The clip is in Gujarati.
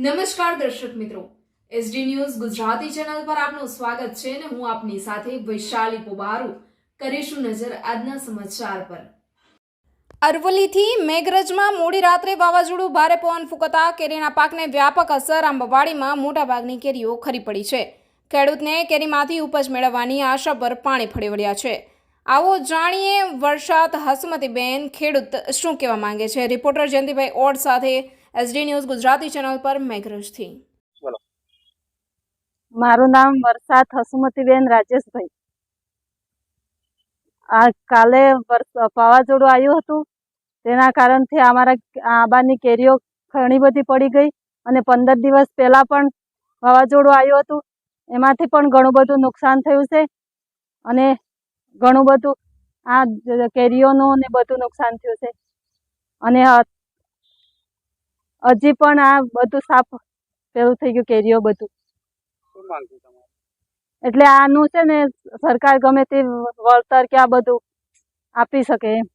નમસ્કાર દર્શક મિત્રો, એસડી ન્યૂઝ ગુજરાતી ચેનલ પર આપનું સ્વાગત છે અને હું આપની સાથે વૈશાલી પોબારુ કરીશું નજર આજના સમાચાર પર। અરવલ્લીથી મેઘરજમાં મોડી રાત્રે વાવાઝોડું ભારે પવન ફૂંકતા કેરીના પાકને વ્યાપક અસર। આંબાવાડીમાં મોટાભાગની કેરીઓ ખરી પડી છે। ખેડૂતને કેરીમાંથી ઉપજ મેળવવાની આશા પર પાણી ફરી વળ્યા છે। આવો જાણીએ વર્ષાત હસમતીબેન ખેડૂત શું કહેવા માંગે છે। રિપોર્ટર જયંતિભાઈ ઓડ સાથે એસડી ન્યૂઝ ગુજરાતી ચેનલ પર મેઘરજથી। મારું નામ વર્ષાત હસમતીબેન રાજેશભાઈ। આ કાલે વાવાઝોડું આવ્યું હતું, તેના કારણથી અમારા આંબાની કેરીઓ ઘણી બધી પડી ગઈ અને 15 દિવસ પહેલા પણ વાવાઝોડું આવ્યું હતું, એમાંથી પણ ઘણું બધું નુકસાન થયું છે અને ઘણું બધું આ કેરીઓનું ને બધું નુકસાન થયું છે અને હજી પણ આ બધું સાફ પેલું થઈ ગયું કેરીઓ બધું। એટલે આનું છે ને સરકાર ગમે તે વળતર કે આ બધું આપી શકે એમ।